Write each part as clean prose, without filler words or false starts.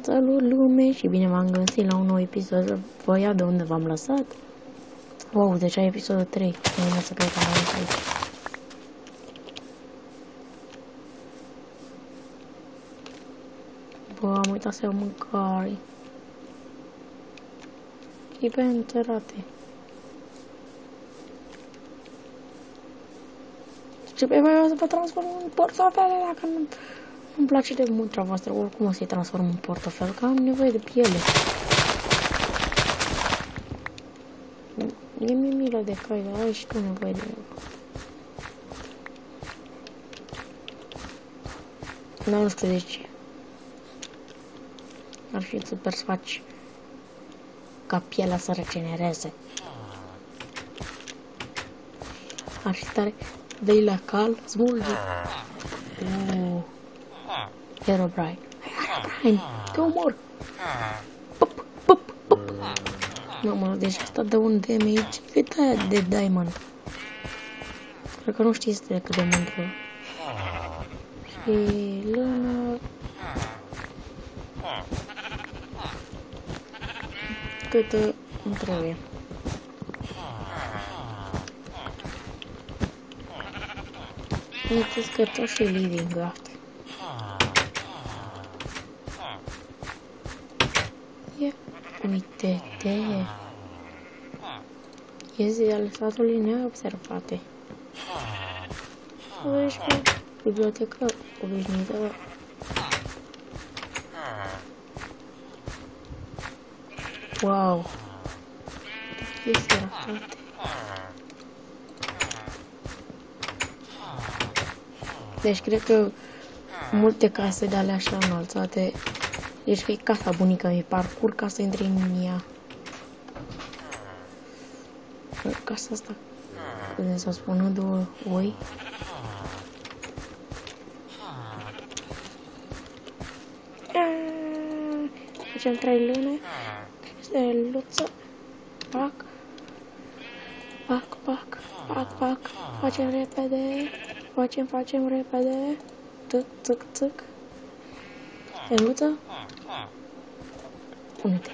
Salut lume și bine v-am găsit la un nou episod. Voi de unde v-am lăsat? Wow, deja e episodul 3. Nu să cred că am ajuns aici. Bă, am uitat să iau mâncare. Și pe înterate. Ce pe mai să vă transform în portofele dacă nu-mi place de munca voastră. Oricum o să-i transform în portofel, că am nevoie de piele. E milă de cai, dar ai și tu nevoie de... Dar nu știu de ce. Ar fi super să faci ca pielea să regenereze. Ar fi tare. Dă-i la cal, smulge. Herobrine. Herobrine, te omor. Pup, pup, pup. Nu mă, deci asta dă un damage de diamond. Cred că nu știți de cât de mândru. Și lână. Cât îmi trebuie. Uite-ți că tot și living graft. Ia, uite-te. Iezi ale satului neobservate. Vezi pe bibliotecă obișnuită. Wow. Chestia frate. Deci cred că multe case de alea așa înălțate. Deci că e casa bunica, e parcurs ca să intri în ea. Casa asta, putem să spună două oi. Facem 3 lune. Steluță. Pac. Pac, pac, pac, pac. Facem repede. Facem repede. Țâc, țâc, țâc. Steluță. Pune-te.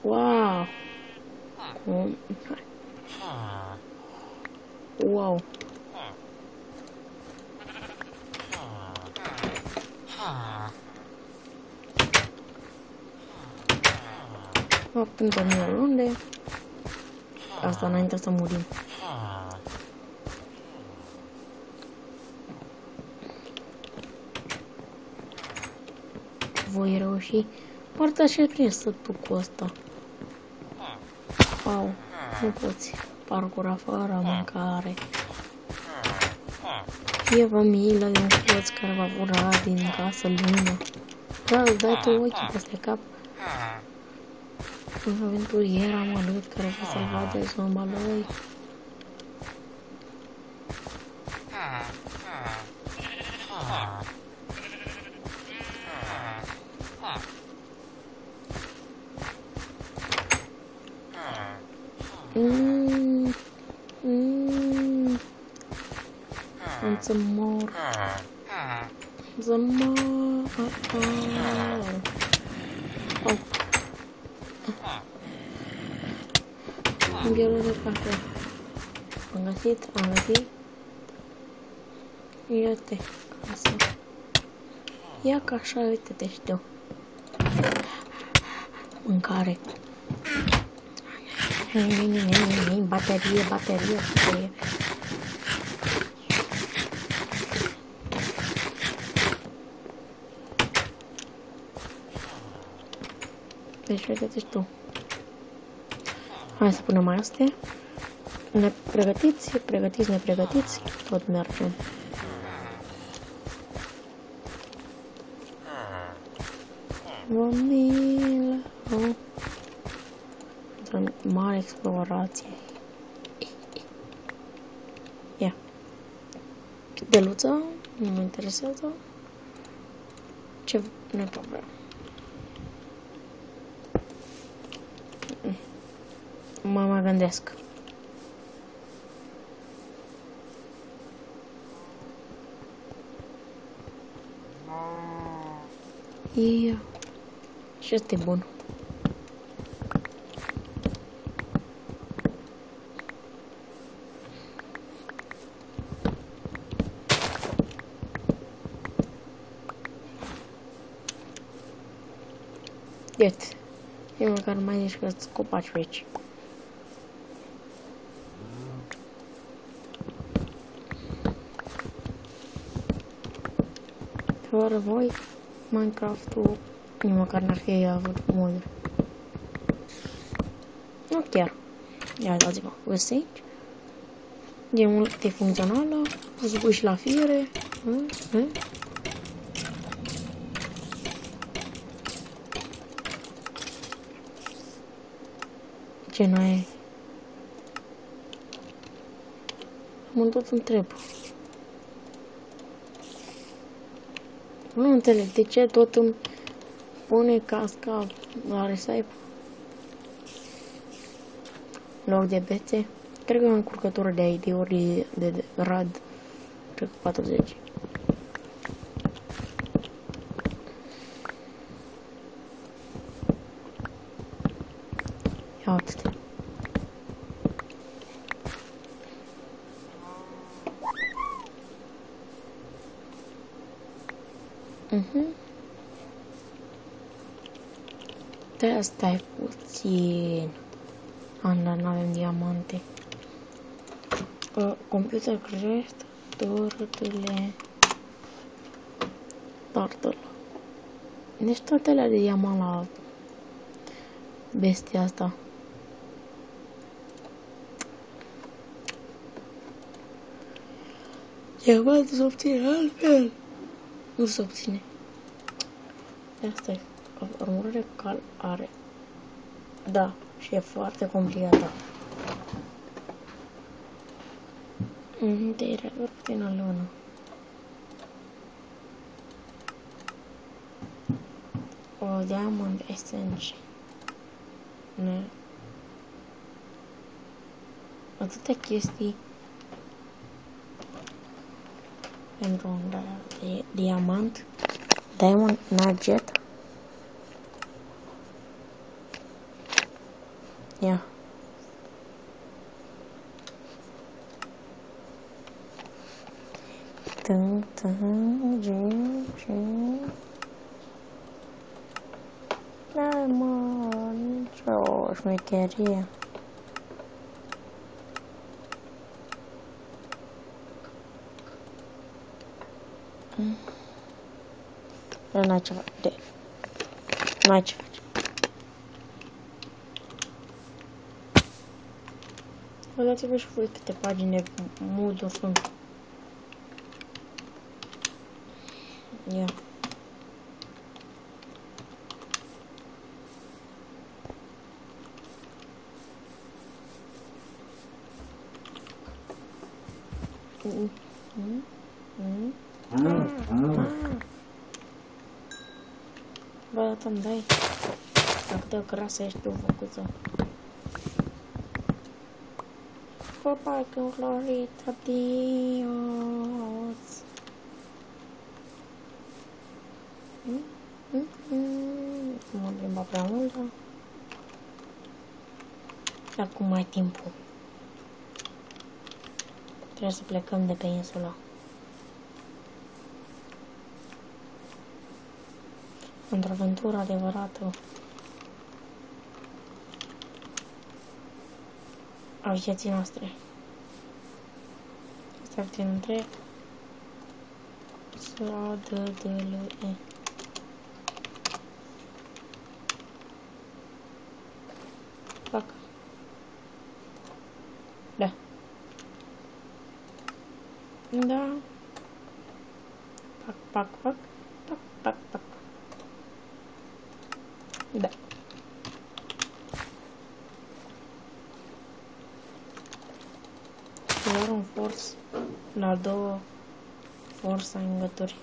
Wow. Wow. Pentru noi unde? Asta înainte să murim. Voi reuși? Partea-și prin sătul cu ăsta. Wow, nu poți parcura fără mâncare. Fie-vă milă de un cloț care va fura din casă lună. Da, îți dai tu ochii peste cap. Un aventurier amănut care va salva de zomba lui. Am să mor. Să mor. Oh. Am pierdut de parcă. Am găsit. Ia-te, casă. Ia ca așa, uite-te, știu. Mâncare. Baterie. Deci, uite-te și tu. Hai să punem astea. Nepregătiți, nepregătiți, tot mergem. Vomilă. Într-o mare explorație. Ia. Deluță, nu mă interesează. Ce nu e problemă. Mă mai gândesc. Ia. Și este bun. Iată. E măcar mai zici că sunt copaci pe aici. Fără voi, Minecraft-ul nici măcar n-ar fi avut mod. Nu chiar. Ia uitați-vă, vezi aici? E multifuncțională, poți pui și la fiere. Ce n-ai? Mă tot întreb. Nu înțeleg de ce tot îmi pune casca la recipe. Loc de bețe. Cred că e o încurcătură de ID-uri de rad. Cred că 40. Ia uite-te. Da, stai puțin. Anda, n-avem diamante. Computer crest, turtle. Deci toate alea de diamant la bestia asta. Diamantul se obține altfel. Nu se obține. Asta e. Armură cal are. Da, și e foarte complicată. De era doar puțină lună. O diamond essence. Ne. Atâtea chestii pentru un diamant. Diamond nugget. Ia. Da, mă, nicio șmecherie. N-ai ceva de... N-ai ce face. Dați-vă și voi câte pagini de moduri sunt. Ia. Bă, dă-mi dai. Dacă de grasă ești tu făcuță. Copac înflorit, adios. M-am plimbat prea mult. Și acum mai timpul. Trebuie să plecăm de pe insula. Într-o aventură adevărată a vieții noastre. Asta ar fi între S-A-D-D-L-E. Fac. Da. Da. Pac. Da. Doar un force la două forța îngături.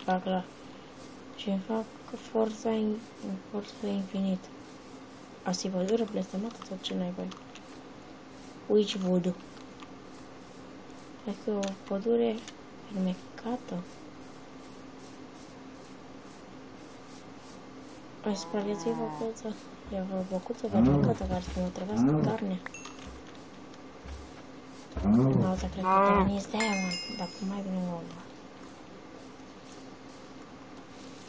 Fac la. Și fac forța infinit. Asta e pădure blestemată sau ce n-ai bani? Witch voodoo. Cred că o pădure fermecată. Ai supraviețuit făcuță? E o făcuță fermecată care să mă trăvească carne. Nu, să cred că carne este aia, mă. Dacă mai bine nu mă.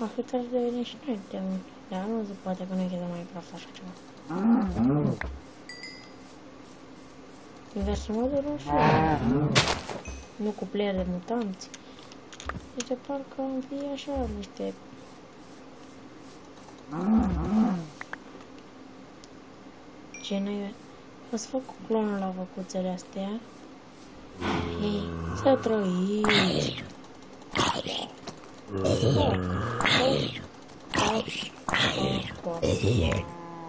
Africa să devenim și noi de un... Dar nu se poate că noi chedăm Minecraft așa ceva. Inversul modului și nu cu player de mutanți. Deci parcă am fi așa niște... Ce noi... O să fac cu clonul la făcuțele astea. Hei, să trăiți!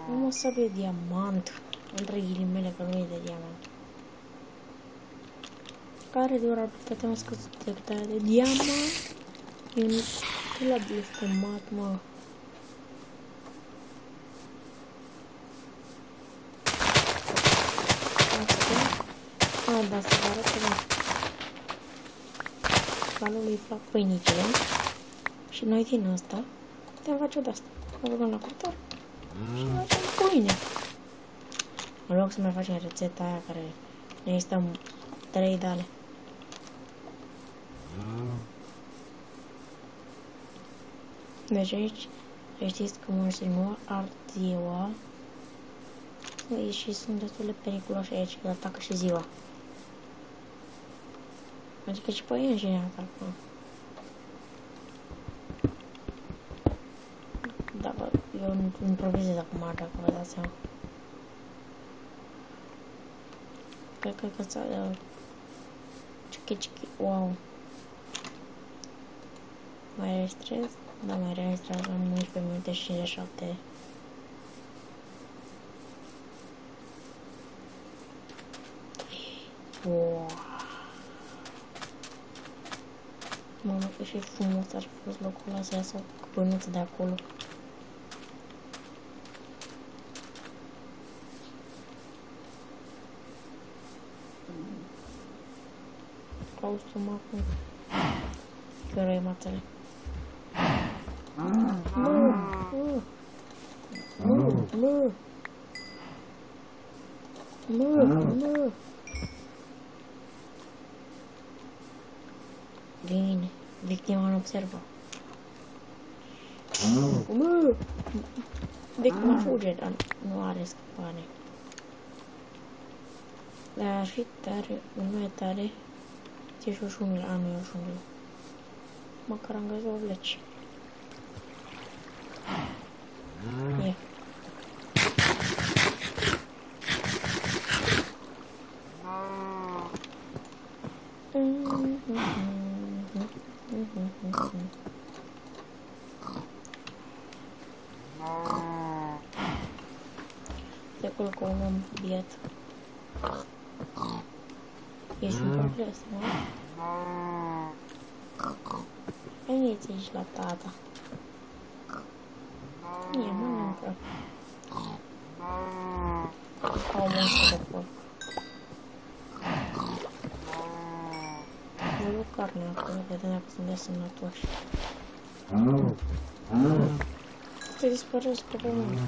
Am o sabie diamant. Între ghilimele că nu e de diamant. Care durabilitatea am scăzut decât aia de diamant? E la blestemat, mă. Da, să vă arăt că calului îi plac pâinicele și noi din asta putem face de asta. O băgăm la cuptor și facem pâine. În loc să mai facem rețeta aia care ne există 3 dale. Deci aici știți că mulți nu ard ziua și sunt destul de periculoși aici că atacă și ziua. Adică și pe ei înșine atacă. Da, bă, eu improvizez acum, dacă vă dați seama. Cred că ți-a... Cichi, wow. Mai registrez? Da, mai registrez, am 11 minute și 57. Wow. Mamă, că și frumos ar fi fost locul ăla să iasă cu pănuță de acolo. Caut stomacul. Cărăi matele. Mă. Bine, victima nu observă. Victima fuge, dar nu are scăpare. Dar ar fi tare, nu e tare. Ți-e și ușunile, nu e ușunile. Măcar am găsit o leci. Ia. De acolo cu un om biet. Ești un progres, nu? Veniți aici la tata. Ia, mănâncă. Ca o monstră de porc. Mă duc carne acolo, vedem dacă sunt desemnători. Te dispăresc pe pământ.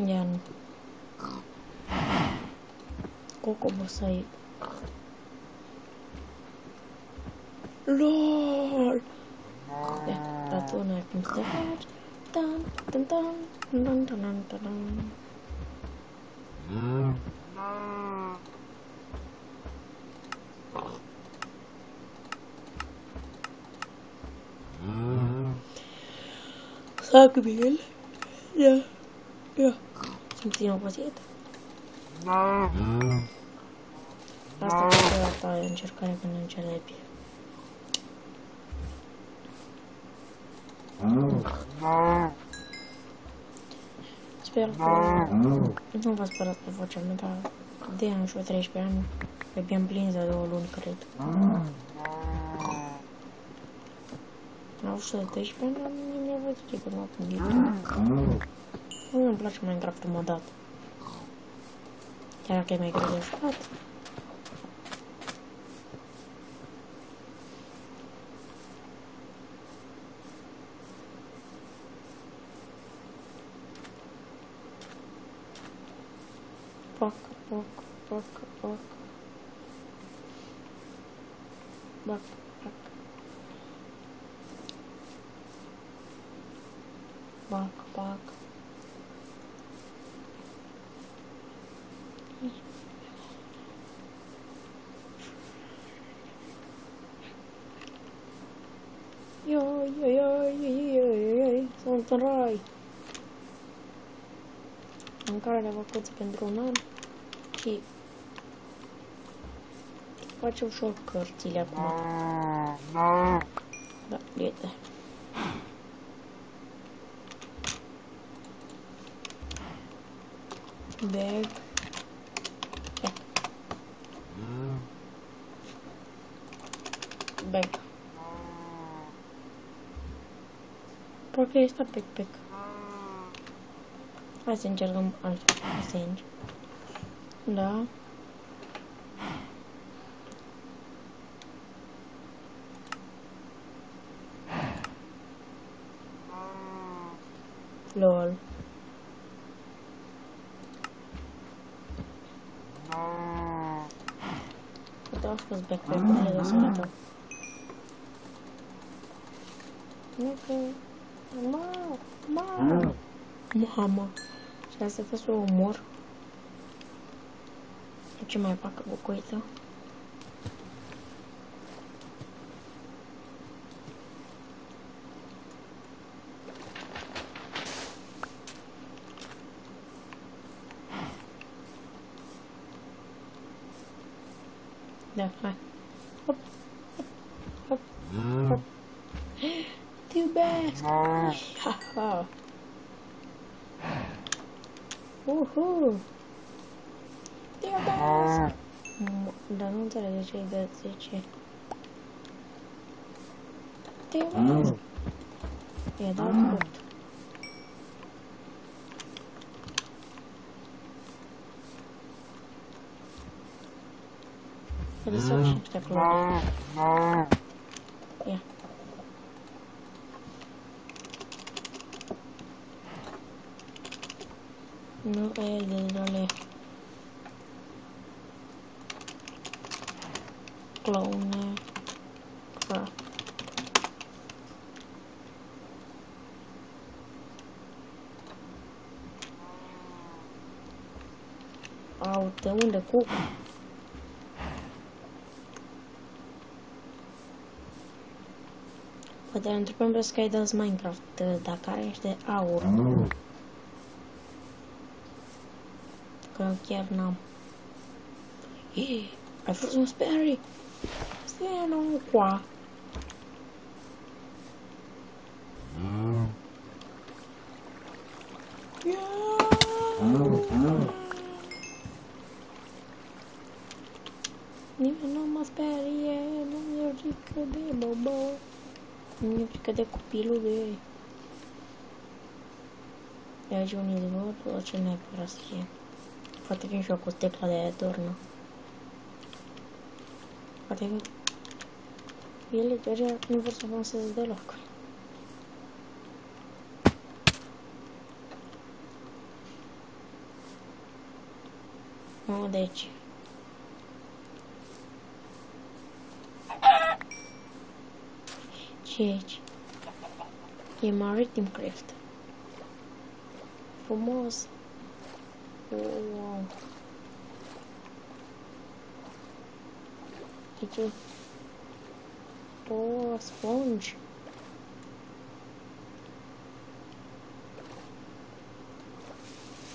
Ia nu. Cocobosai. LOL! Ia, dar tu n-ai cum să te faci. Sac bine. Ia. Simți obosit? Asta e a ta încercare când înțelegi. Sper că nu v-ați spărat pe vocea mea, dar de am și 13 ani, abia-am plins de 2 luni, cred. La 12 ani am nevoie de că m-a gândit. Nu îmi place Minecraft-ul modat. Chiar dacă e mai greu de jucat. Pac. Bac. Ioi, sunt în rai. Mâncare de vacanță pentru un an și face ușor cărțile acum. Da, prietene. Bag. Bag. Parcă este pic. Hai să încercăm altfel. Da. LOL. Uite, au fost backpack-urile de sănătă. Nu că... Mama. Și asta trebuie să o omor. Ce mai fac bucuiță? Da, hai. Hop. Te iubesc! Ha. Te iubesc! Dar nu înțeleg de ce-i de 10. Te iubesc! I-a dat scurt. Trebuie să și ăștia clone. Ia. Nu e de clone. Crap. Uite, unde cu? Poate întrebăm pe Skydance Minecraft dacă are niște aur. Că chiar n-am. Ai fost un sperry? Stai, nu, coa. Nimeni nu mă sperie, nu mi-e frică de bobo. Nu mi-e frică de copilul ei. E aici un izvor, o ce mai prostie. Poate vin și eu cu tecla de turnă. Poate că ele deja nu vor să avanseze deloc. Nu, deci. Ce e aici? E Maritime Craft. Frumos. Wow. Ce? Oh, sponge.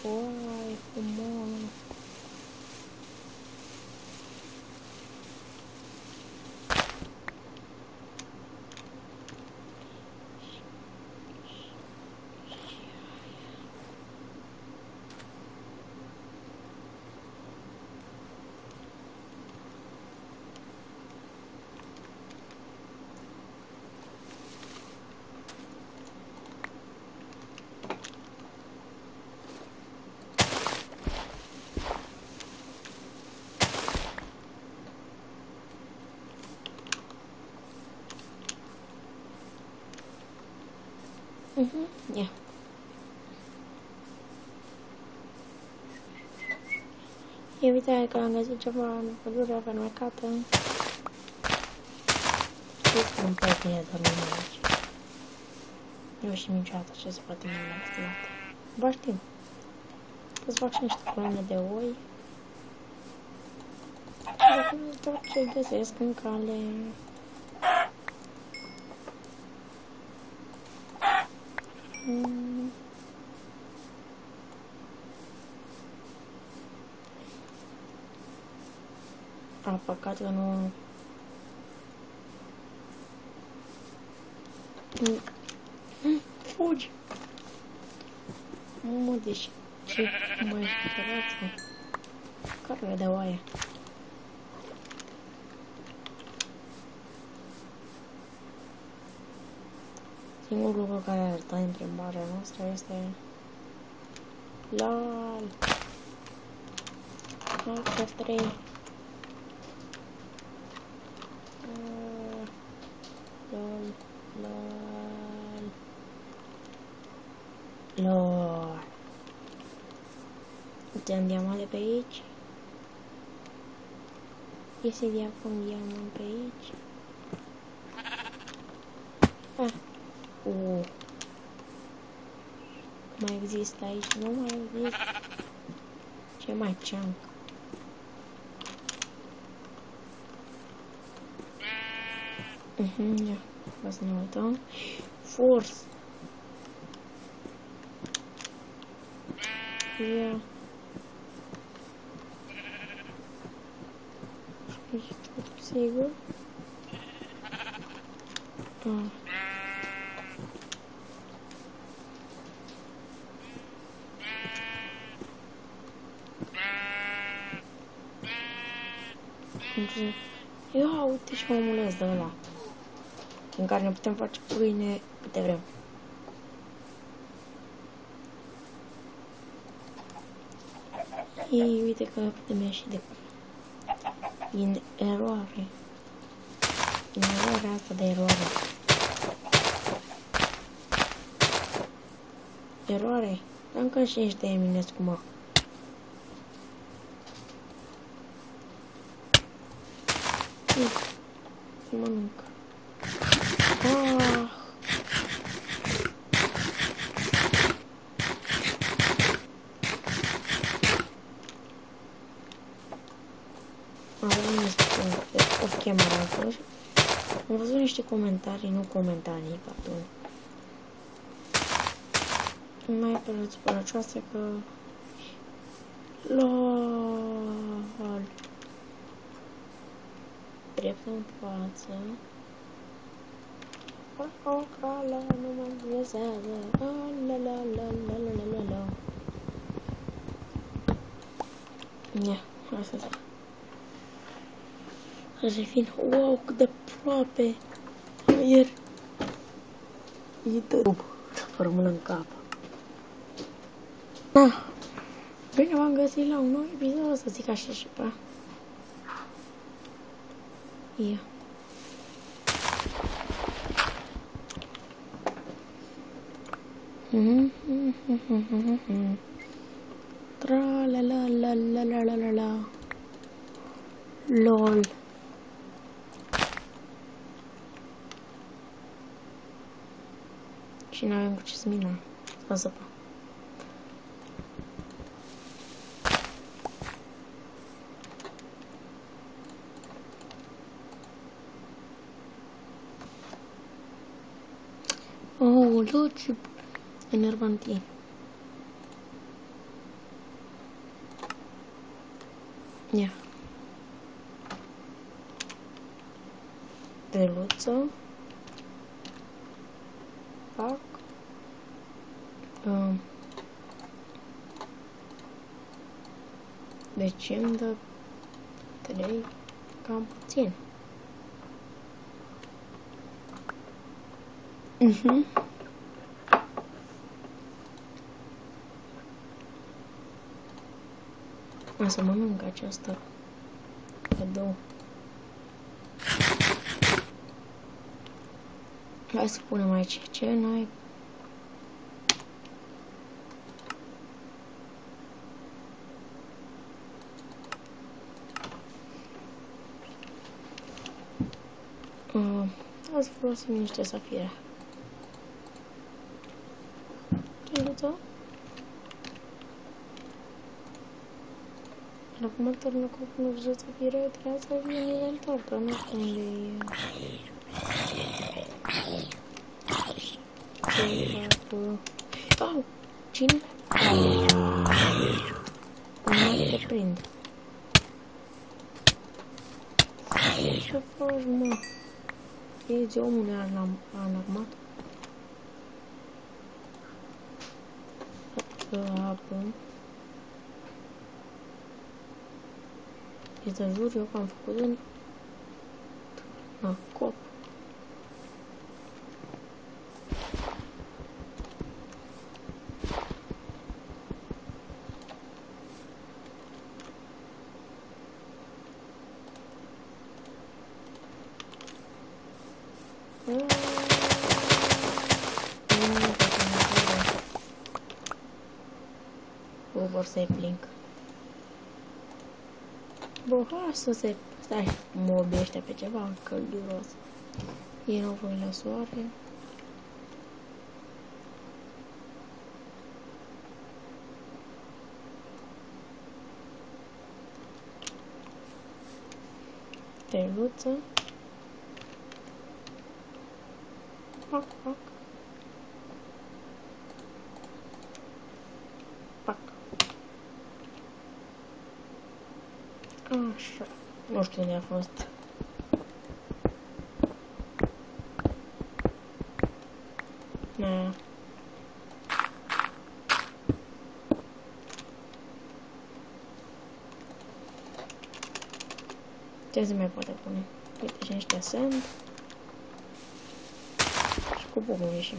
Oh, e frumos. Yeah. Uite că am găsit ceva în pădurea fermecată. Știți că nu pot bine dormim aici. Eu și niciodată ce se poate mine la stimate. Ba știu. Să-ți fac și niște coloane de oi. Dacă tot ce găsesc în cale. A, păcat că nu... Fugi! Mă, deci... Ce mai sperați? Care de oaie? Singurul lucru care ar sta în plimbarea noastră este... LOL! Noaptea 3. LOL, LOL. LOL. Uite-am diamante pe aici. Iese de acum diamant pe aici. Ah. Mai există aici? Nu mai există. Ce mai chunk? Ia. O să ne uităm. Force. Ia. Ești tot sigur? Ah. Ia uite și omuleț de ăla în care ne putem face pâine câte vrem. Ei, uite că putem ieși de din eroare. Din eroarea asta de eroare. Eroare? Încă și niște Eminescu, mă. Să mănânc. Ah. Avem niște o cameră. Am văzut niște comentarii, nu comentarii, pardon. Mai părăcioase că... LOL. Drept în față. O cală nu mă vizează. La la la la la la la la. Ia, asta da. Așa fin. Wow, cât de aproape. Ieri. E tot. Fără mână în cap. Ah. Bine v-am găsit la un nou episod, să zic așa și pe. Ia. Tra la la la la la la la la. LOL. Și n-avem cu ce să minăm. O să fac. Oh, ce enervant e. Ia. Steluță. Fac. Deci îmi dă 3 cam puțin. O să mănânc aceasta cadou. Hai să punem aici ce n-ai. Hai să folosim niște safire. Tribuță. Acum târnă cu 1 de safire, trebuie să vin în inventar, că nu știu unde e. Ce fac? Au! Cine? Nu te prind. Ce faci, mă? Ești omul nearmat? Apă. Și te jur eu că am făcut un cop. Vor să-i plink. Bă, hai să se... Stai, mă obește pe ceva călduros. Ei nu voi la soare. Steluță. Pac, pac. Pac. Așa. Nu știu unde a fost. Na. Ce se mai poate pune? Uite și ăștia sunt. Și cu pumul ieșim.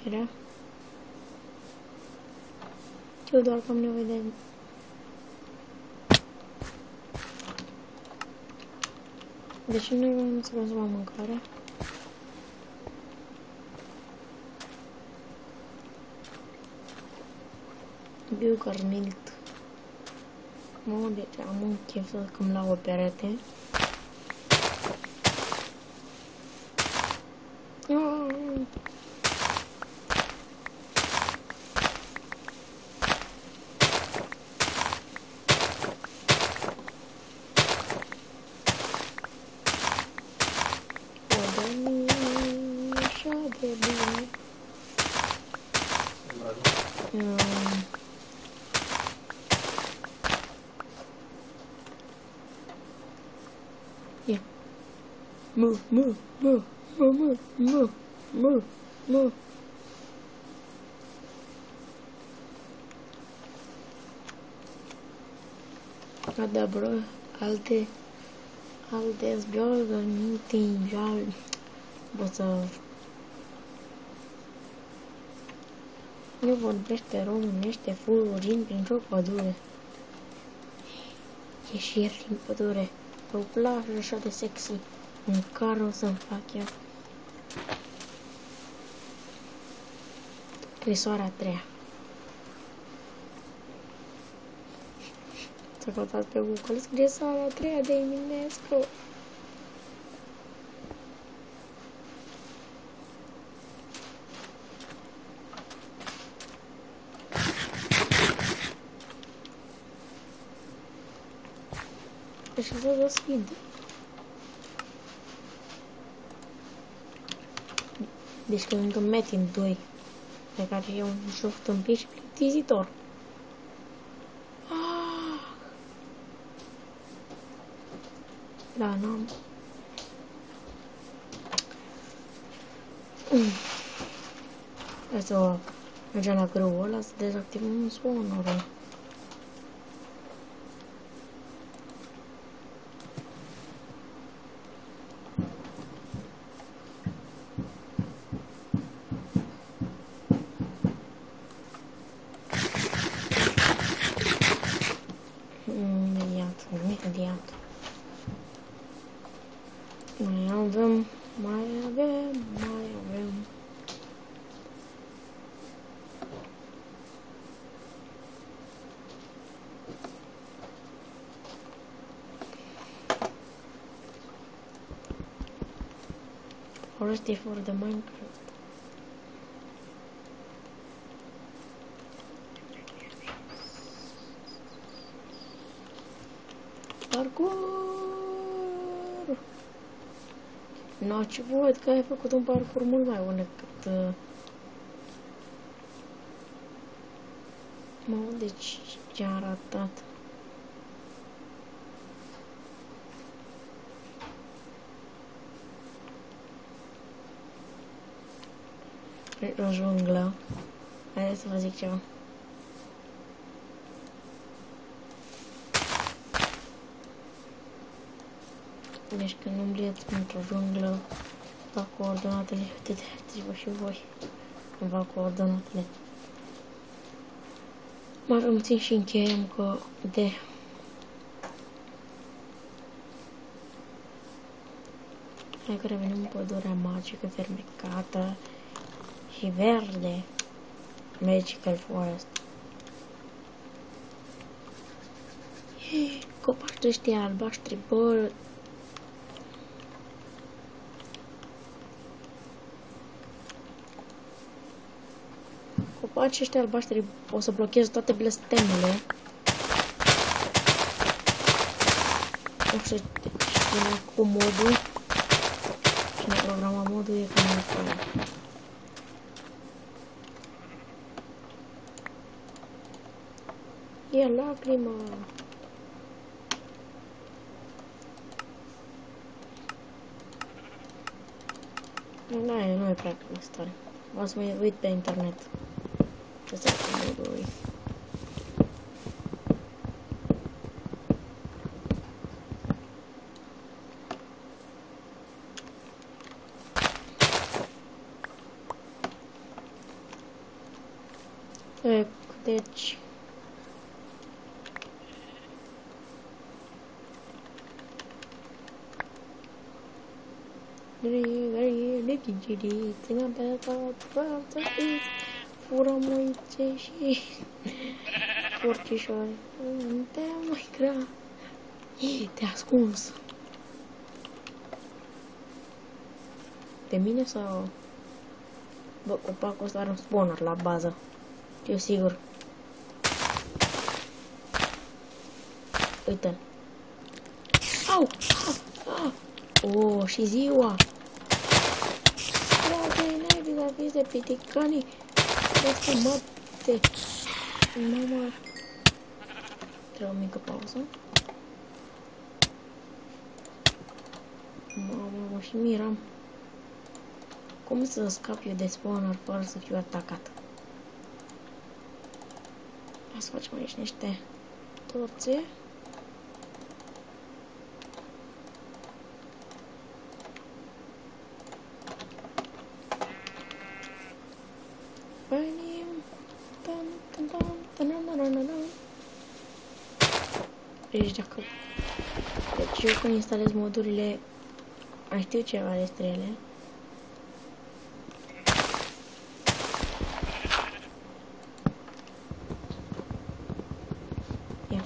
Era? Eu doar că am nevoie de... Deci noi vrem să consumăm mâncare. Biocarnilt. Mă, deci am un chef să căm la o perete. Așa de bine. Yeah. Move, move, move, move, move, move, move. Da, bro, alte zbioruri, nu timp, bă, să... Nu vorbește românește fulgurind printr-o pădure. E și el din pădure. O plajă așa de sexy. Un care o să-mi fac eu. Scrisoarea a treia. Să căutați pe Google scrisoarea a treia de Eminescu. Deci să vă sfid. Deci când încă Metin 2, pe care e un joc tâmpit și plictisitor. Da, n-am. Hai să mergem la grăul ăla să dezactivăm spawnul-ul. Imediat. Mai avem. folosește for de Minecraft. Parkour! No, ce văd că ai făcut un parkour mult mai bun decât... Mă, deci ce-a ratat. O junglă. Haideți să vă zic ceva. Deci când umbleți într-o junglă, fac coordonatele, uitați-vă și voi când fac coordonatele. Mai avem puțin și încheiem că de... Hai că revenim în pădurea magică, fermecată și verde. Magical Forest. Copaci ăștia albaștri, bă. Copacii ăștia albaștri o să blocheze toate blestemele. Nu știu cine cu modul. Cine programa modul e că nu e. E lacrima. Nu e prea stare. O să mă uit pe internet. Ce să fac modului. Deci... Ținem pe tot, furăm uițe și porcișori. Te mai grea. Te-a ascuns. Pe mine sau... Bă, copacul ăsta are un spawner la bază. Eu sigur. Uite-l. Au! Oh, și ziua! Vis de piticanii de mapte. Mama. Trebuie o mică pauză. Mama, și miram. Cum să scap eu de spawner fără să fiu atacat? Hai să facem aici niște torțe. Deci dacă... Deci eu când instalez modurile, mai știu ceva despre ele. Ia.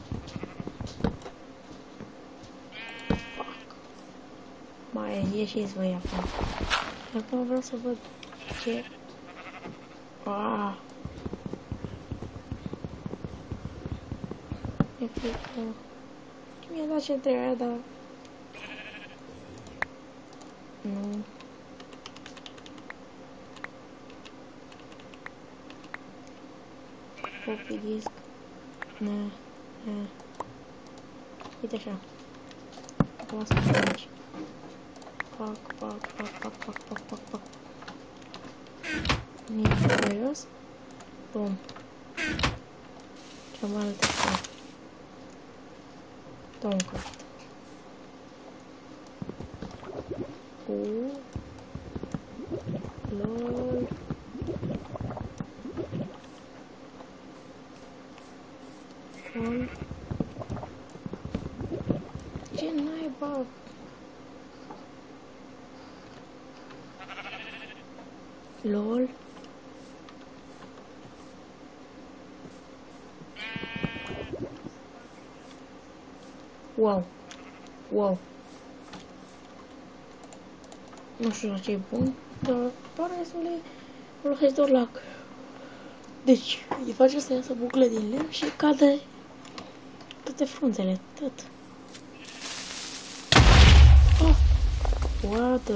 Fuck. Mai ieșiți voi acum. Acum vreau să văd ce... Ah. E frică. Mi-a dat ce trebuia, dar... Nu. Copy disk. Ne. Uite așa. Lasă aici. Pac. Nici jos. Bum. Cealaltă fac. Tomcat. LOL. Ce naiba? LOL. Wow. Nu știu la ce e bun, dar pare destul de folositor la... Deci, îi face să iasă bucle din lemn și cade toate frunzele, tot. Oh! What the...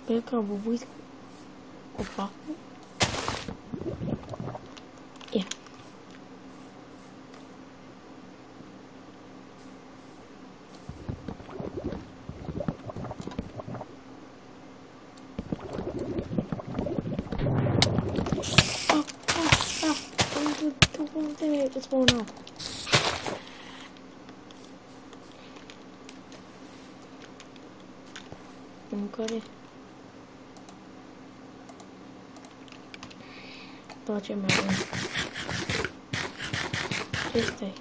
Cred că a bubuit copacul. Ia. Unde îți spun nou? Mâncare. Tot ce mai avem. Ce stai?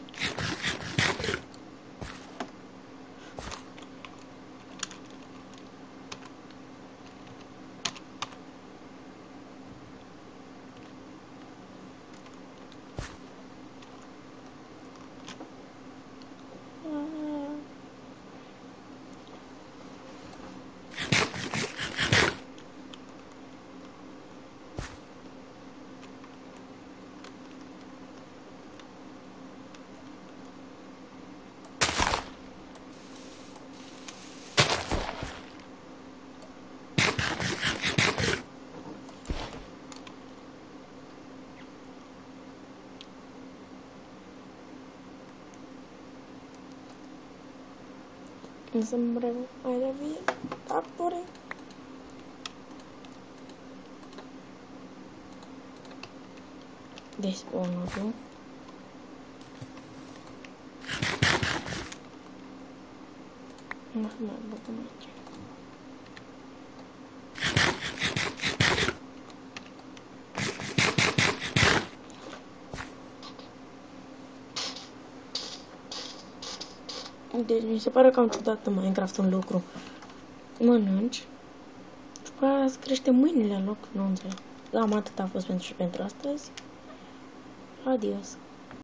Însă mai devii actori. Despawnul. Nu să mai băgăm aici. Deci mi se pare că am ciudat în Minecraft un lucru. Mănânci și după aia îți crește mâinile în loc, nu înțeleg. Cam atât a fost pentru astăzi. Adios.